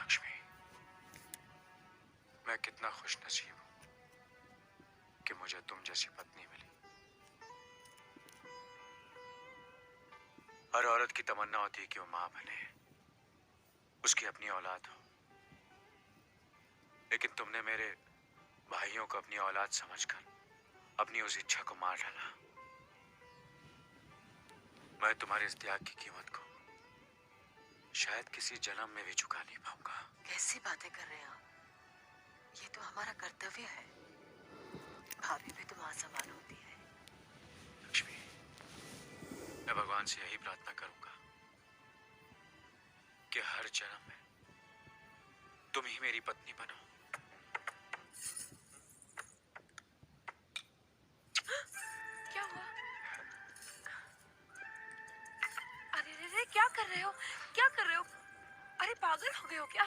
लक्ष्मी, मैं कितना खुशनसीब हूं कि मुझे तुम जैसी पत्नी मिली। हर औरत की तमन्ना होती है कि वो मां बने, उसकी अपनी औलाद हो, लेकिन तुमने मेरे भाइयों को अपनी औलाद समझकर अपनी उस इच्छा को मार डाला। मैं तुम्हारे इस त्याग की कीमत को शायद किसी जन्म में भी चुका नहीं पाऊंगा। कैसी बातें कर रहे हैं आप? ये तो हमारा कर्तव्य है। भाभी भी तो मां समान होती है। लक्ष्मी, मैं भगवान से यही प्रार्थना करूंगा कि हर जन्म में तुम ही मेरी पत्नी बनो। क्या हुआ? अरे रे रे, क्या कर रहे हो? क्या कर रहे हो? अरे पागल हो गए हो क्या?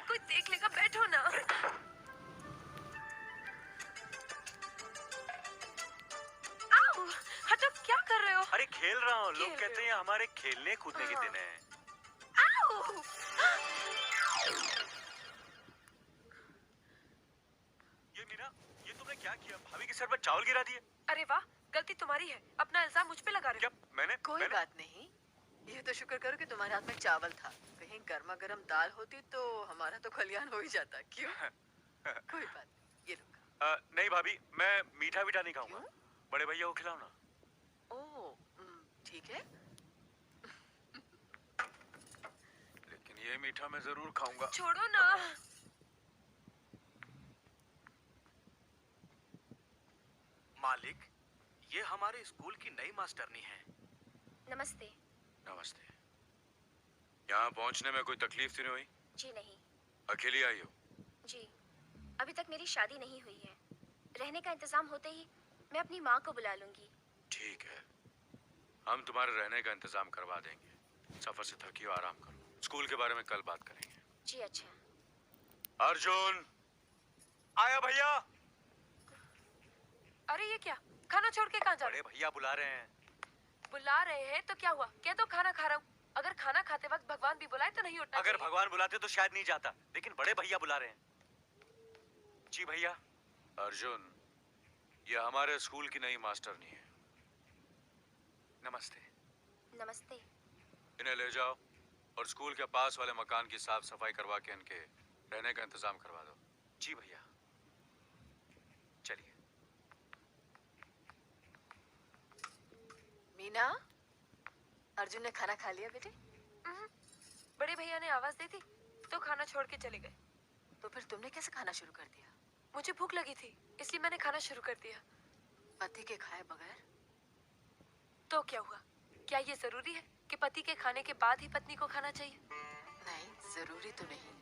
कोई देख लेगा, बैठो ना। आओ, हटो, क्या कर रहे हो? अरे खेल रहा हूँ, लोग खेल कहते हैं हमारे खेलने कूदने के दिन है। आओ! ये मीरा, ये तुमने क्या किया? भाभी के सर पर चावल गिरा दिए। अरे वाह, गलती तुम्हारी है। अपना इल्जाम मुझ पे लगा रहे हो। क्या मैंने? कोई बात नहीं, ये तो शुक्र करो कि तुम्हारे हाथ में चावल था। कहीं गर्मा गर्म दाल होती तो हमारा तो कल्याण हो ही जाता। क्यों? कोई बात नहीं, ये लो। नहीं भाभी, मैं मीठा मीठा नहीं खाऊंगा। क्यों? बड़े भैया को खिलाओ ना। ओह, ठीक है। लेकिन ये मीठा मैं जरूर खाऊंगा। छोड़ो ना। मालिक, ये हमारे स्कूल की नई मास्टरनी है। नमस्ते। नमस्ते। यहाँ पहुँचने में कोई तकलीफ तो नहीं हुई? जी नहीं। अकेली आई हो? जी, अभी तक मेरी शादी नहीं हुई है। रहने का इंतजाम होते ही मैं अपनी माँ को बुला लूंगी। ठीक है, हम तुम्हारे रहने का इंतजाम करवा देंगे। सफर से थकी हो, आराम करो। स्कूल के बारे में कल बात करेंगे। जी अच्छा। अर्जुन, आया भैया। अरे ये क्या? खाना छोड़ के कहाँ जा रहे बड़े भैया बुला रहे हैं। हो? बुला रहे हैं तो क्या हुआ? कह दो खाना खा रहा हूँ। अगर खाना खाते वक्त भगवान भी बुलाए तो नहीं उठना अगर चाहिए। भगवान बुलाते तो शायद नहीं जाता, लेकिन बड़े भैया बुला रहे हैं। जी भैया। अर्जुन, ये हमारे स्कूल की नई मास्टरनी है। नमस्ते। नमस्ते। इन्हें ले जाओ और स्कूल के पास वाले मकान की साफ सफाई करवा के इनके रहने का इंतजाम करवा दो। जी भैया। चलिए। मीना, अर्जुन ने खाना खा लिया बेटे? बड़े भैया ने आवाज दी थी तो खाना छोड़ के चले गए। तो फिर तुमने कैसे खाना शुरू कर दिया? मुझे भूख लगी थी, इसलिए मैंने खाना शुरू कर दिया। पति के खाए बगैर? तो क्या हुआ? क्या ये जरूरी है कि पति के खाने के बाद ही पत्नी को खाना चाहिए? नहीं, जरूरी तो नहीं,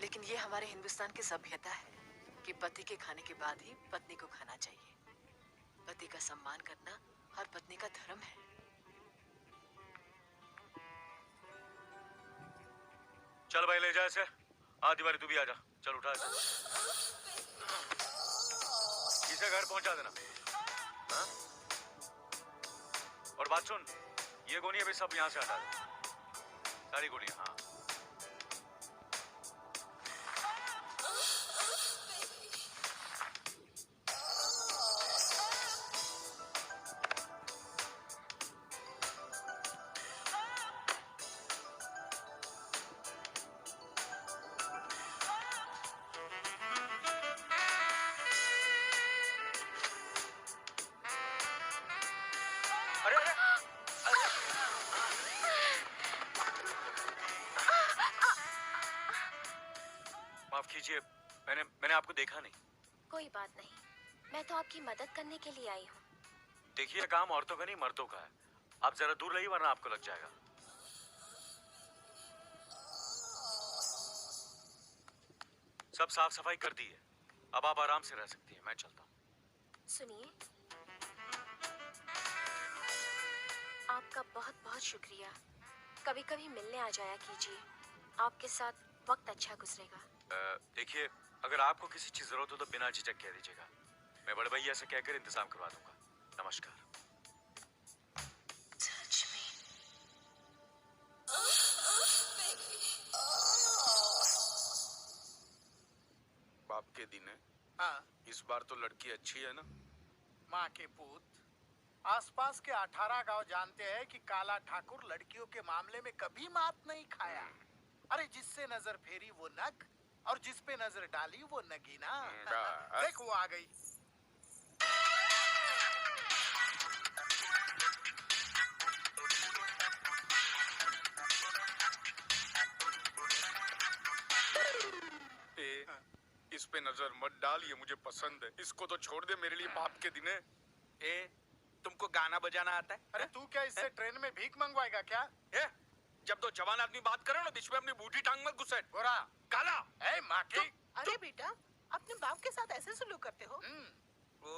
लेकिन ये हमारे हिंदुस्तान की सभ्यता है कि पति के खाने के बाद ही पत्नी को खाना चाहिए। पति का सम्मान करना हर पत्नी का धर्म है। चल भाई, ले जा इसे। आधी बारी तू भी आ जा। चल उठा इसे। इसे घर पहुंचा देना। हाँ? और बात सुन, ये गोनियां भी सब यहाँ से हटा दे। सारी गोनियां। हाँ। अरे अरे, माफ कीजिए, मैंने आपको देखा नहीं। कोई बात नहीं, मैं तो आपकी मदद करने के लिए आई हूँ। देखिए, काम औरतों का नहीं मर्दों का है। आप जरा दूर रहिए वरना आपको लग जाएगा। सब साफ सफाई कर दी है, अब आप आराम से रह सकती हैं। मैं चलता हूँ। सुनिए, आपका बहुत बहुत शुक्रिया। कभी कभी मिलने आ जाया कीजिए, आपके साथ वक्त अच्छा गुजरेगा। देखिए, अगर आपको किसी चीज जरूरत हो तो बिना झिझक कह दीजिएगा। मैं बड़े भैया से कहकर इंतजाम करवा दूंगा। नमस्कार। इस बार तो लड़की अच्छी है ना? माँ के पूत, आसपास के 18 गांव जानते हैं कि काला ठाकुर लड़कियों के मामले में कभी मात नहीं खाया। अरे जिससे नजर फेरी वो नग, और जिस पे नजर डाली वो नगीना। देख वो आ गई। इस पे नजर मत डाल, ये मुझे पसंद है। इसको तो छोड़ दे, मेरे लिए पाप के दिन है। तुमको गाना बजाना आता है? अरे तू क्या इससे ट्रेन में भीख मंगवाएगा क्या? जब तो जवान आदमी बात करे ना, बीच में अपनी बूढ़ी टांग मत घुसेड़। गोरा काला ए माँ की। अरे बेटा, अपने बाप के साथ ऐसे सलूक करते हो? ओ,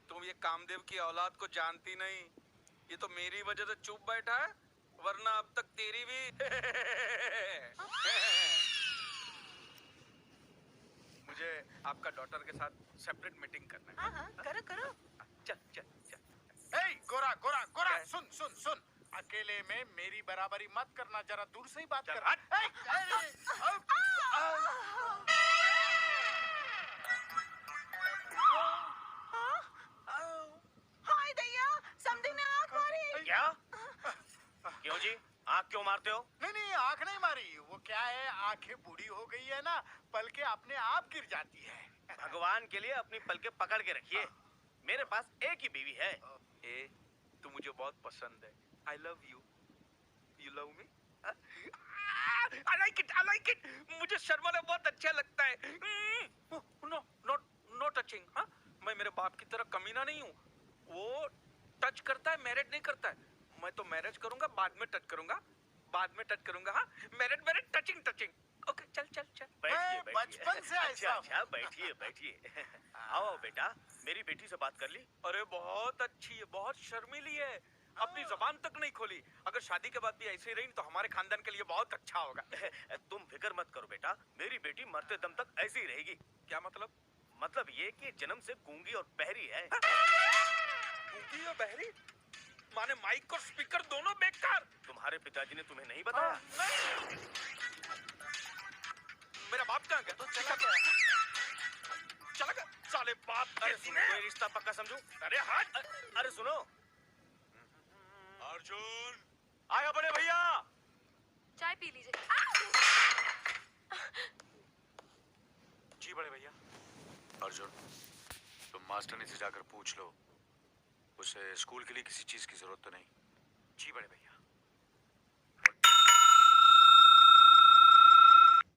तुम ये कामदेव की औलाद को जानती नहीं। ये तो मेरी वजह से चुप बैठा है, वरना अब तक तेरी भी। मुझे आपका डॉटर के साथ सेपरेट मीटिंग करना है। हाँ, करो करो। चल चल चल। ए गोरा गोरा गोरा, सुन सुन सुन, अकेले में मेरी बराबरी मत करना, जरा दूर से ही बात कर। हाय दैया, समथिंग ने आंख मारी। क्या? क्यों जी, आँख क्यों मारते हो? नहीं नहीं, आंख नहीं मारी। वो क्या है, आंखें बूढ़ी हो गई है ना, पलके अपने आप गिर जाती है। भगवान के लिए अपनी पलके पकड़ के रखिए। मेरे पास एक ही बीवी है। तू मुझे बहुत पसंद है। I love you. You love me? I like it. I like it. मुझे शर्माना बहुत अच्छा लगता है। No, no touching. हाँ? मैं मेरे बाप की तरह कमीना नहीं हूँ। वो टच करता है, मैरिज नहीं करता है। मैं तो मैरिज करूंगा, बाद में टच करूंगा, बाद में टच करूंगा। हाँ, मैरिज टचिंग। ओके, चल चल चल। बैठिए, बैठिए। बचपन से ऐसा हूँ। अच्छा, बैठिए बैठिए। आओ बेटा, मेरी बेटी से बात कर ली? अरे बहुत अच्छी है, बहुत शर्मीली है, अपनी जबान तक नहीं खोली। अगर शादी के बाद भी ऐसे ही रही तो हमारे खानदान के लिए बहुत अच्छा होगा। तुम फिक्र मत करो बेटा, मेरी बेटी मरते दम तक ऐसी ही रहेगी। क्या मतलब? मतलब ये कि जन्म से गूंगी और बहरी है। गूंगी और बहरी? माने माइक और स्पीकर दोनों बेकार। तुम्हारे पिताजी ने तुम्हें नहीं बताया? मेरा बाप कहाँ गया? चला गया साले बाप। अरे सुनो, ये रिश्ता पक्का समझो। अरे हट। अरे सुनो, अर्जुन आया बड़े भैया। चाय पी लीजिए। जी बड़े भैया। अर्जुन, तुम मास्टरनी से जाकर पूछ लो, उसे स्कूल के लिए किसी चीज की जरूरत तो नहीं? जी बड़े भैया।